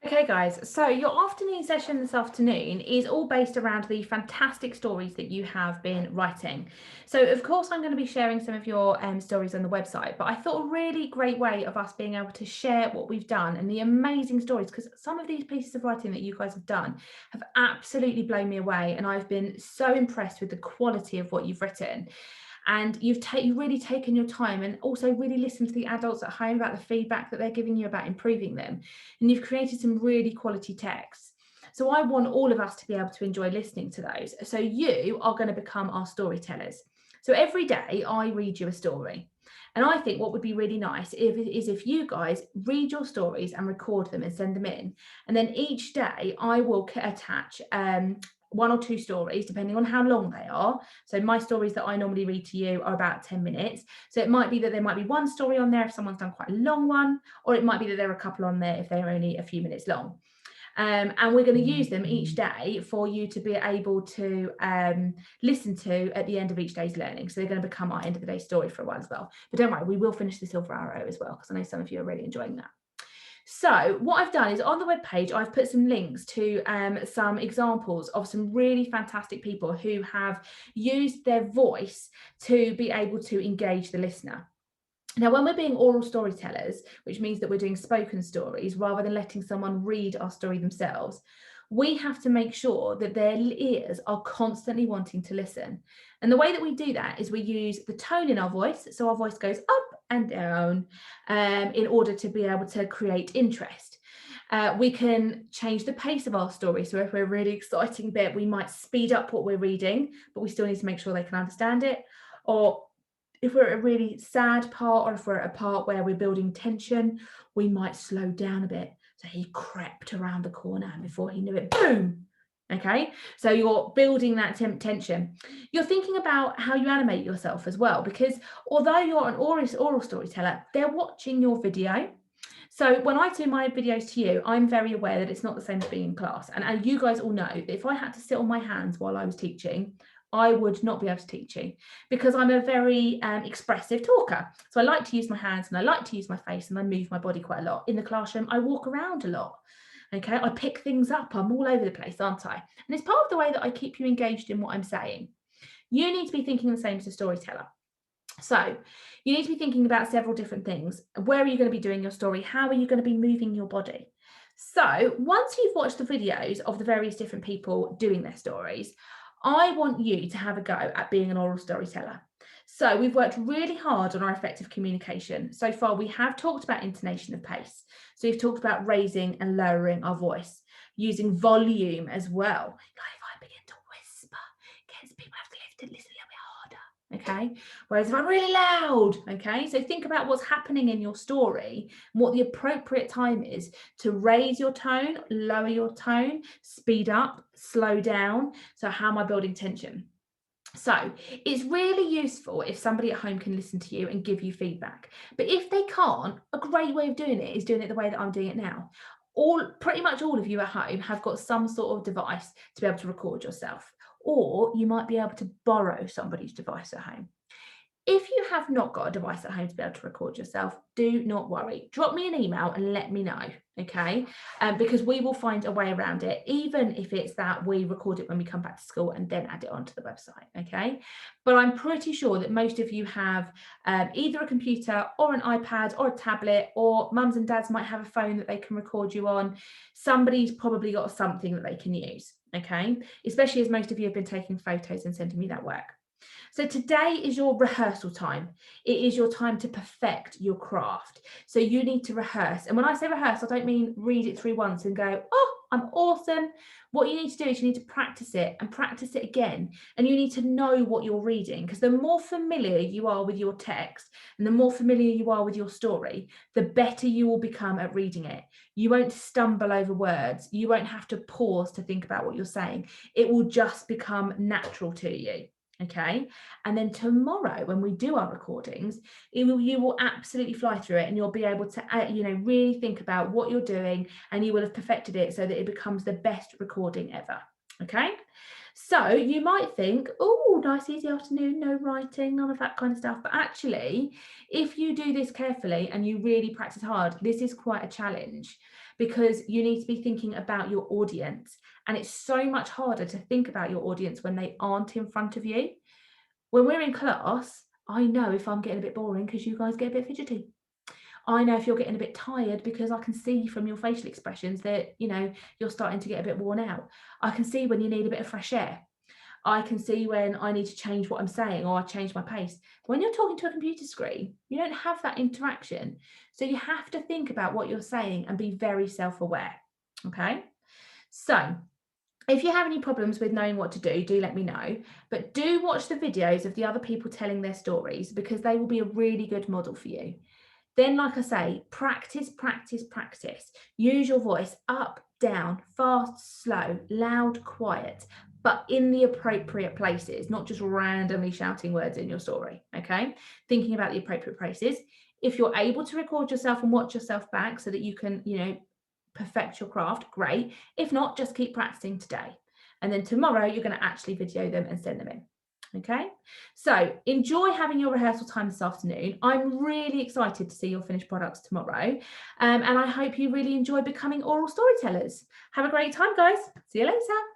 Okay, guys, so your afternoon session this afternoon is all based around the fantastic stories that you have been writing. So, of course, I'm going to be sharing some of your stories on the website, but I thought a really great way of us being able to share what we've done and the amazing stories, because some of these pieces of writing that you guys have done have absolutely blown me away. And I've been so impressed with the quality of what you've written, and you've really taken your time and also really listened to the adults at home about the feedback that they're giving you about improving them, and you've created some really quality texts. So I want all of us to be able to enjoy listening to those. So you are going to become our storytellers. So every day I read you a story. And I think what would be really nice is if you guys read your stories and record them and send them in. And then each day I will attach one or two stories, depending on how long they are. So my stories that I normally read to you are about 10 minutes. So it might be that there might be one story on there if someone's done quite a long one, or it might be that there are a couple on there if they're only a few minutes long. And we're going to use them each day for you to be able to listen to at the end of each day's learning. So they're going to become our end of the day story for a while as well. But don't worry, we will finish the Silver Arrow as well, because I know some of you are really enjoying that. So what I've done is on the webpage, I've put some links to some examples of some really fantastic people who have used their voice to be able to engage the listener. Now, when we're being oral storytellers, which means that we're doing spoken stories rather than letting someone read our story themselves, we have to make sure that their ears are constantly wanting to listen. And the way that we do that is we use the tone in our voice. So our voice goes up and down in order to be able to create interest. We can change the pace of our story. So if we're a really exciting bit, we might speed up what we're reading, but we still need to make sure they can understand it. Or if we're at a really sad part, or if we're at a part where we're building tension, we might slow down a bit. So he crept around the corner, and before he knew it, boom. Okay, so you're building that tension. You're thinking about how you animate yourself as well, because although you're an oral storyteller, they're watching your video. So when I do my videos to you, I'm very aware that it's not the same as being in class. And you guys all know that if I had to sit on my hands while I was teaching, I would not be able to teach you, because I'm a very expressive talker. So I like to use my hands and I like to use my face and I move my body quite a lot. In the classroom, I walk around a lot. Okay, I pick things up. I'm all over the place, aren't I? And it's part of the way that I keep you engaged in what I'm saying. You need to be thinking the same as a storyteller. So you need to be thinking about several different things. Where are you going to be doing your story? How are you going to be moving your body? So once you've watched the videos of the various different people doing their stories, I want you to have a go at being an oral storyteller. So we've worked really hard on our effective communication. So far, we have talked about intonation of pace. So we've talked about raising and lowering our voice, using volume as well. Like if I begin to whisper, people have to lift it, listen a little bit harder. Okay. Whereas if I'm really loud, okay, so think about what's happening in your story and what the appropriate time is to raise your tone, lower your tone, speed up, slow down. So, how am I building tension? So it's really useful if somebody at home can listen to you and give you feedback. But if they can't, a great way of doing it is doing it the way that I'm doing it now. Pretty much all of you at home have got some sort of device to be able to record yourself, or you might be able to borrow somebody's device at home. If you have not got a device at home to be able to record yourself, do not worry. Drop me an email and let me know, okay? Because we will find a way around it, even if it's that we record it when we come back to school and then add it onto the website, okay? But I'm pretty sure that most of you have either a computer or an iPad or a tablet, or mums and dads might have a phone that they can record you on. Somebody's probably got something that they can use, okay? Especially as most of you have been taking photos and sending me that work. So today is your rehearsal time. It is your time to perfect your craft. So you need to rehearse. And when I say rehearse, I don't mean read it through once and go, oh, I'm awesome. What you need to do is you need to practice it and practice it again. And you need to know what you're reading, because the more familiar you are with your text and the more familiar you are with your story, the better you will become at reading it. You won't stumble over words. You won't have to pause to think about what you're saying. It will just become natural to you. Okay. And then tomorrow, when we do our recordings, you will absolutely fly through it, and you'll be able to, really think about what you're doing, and you will have perfected it so that it becomes the best recording ever. Okay, so you might think, oh, nice easy afternoon, no writing, none of that kind of stuff. But actually, if you do this carefully and you really practice hard, this is quite a challenge because you need to be thinking about your audience. And it's so much harder to think about your audience when they aren't in front of you. When we're in class, I know if I'm getting a bit boring because you guys get a bit fidgety. I know if you're getting a bit tired because I can see from your facial expressions that, you're starting to get a bit worn out. I can see when you need a bit of fresh air. I can see when I need to change what I'm saying or I change my pace. When you're talking to a computer screen, you don't have that interaction. So you have to think about what you're saying and be very self-aware. Okay. So if you have any problems with knowing what to do let me know. But do watch the videos of the other people telling their stories because they will be a really good model for you. Then, like I say, practice, practice, practice. Use your voice up, down, fast, slow, loud, quiet, but in the appropriate places, not just randomly shouting words in your story. Okay. Thinking about the appropriate places. If you're able to record yourself and watch yourself back so that you can, perfect your craft, great. If not, just keep practicing today. And then tomorrow, you're going to actually video them and send them in. Okay, so enjoy having your rehearsal time this afternoon. I'm really excited to see your finished products tomorrow. And I hope you really enjoy becoming oral storytellers. Have a great time, guys. See you later.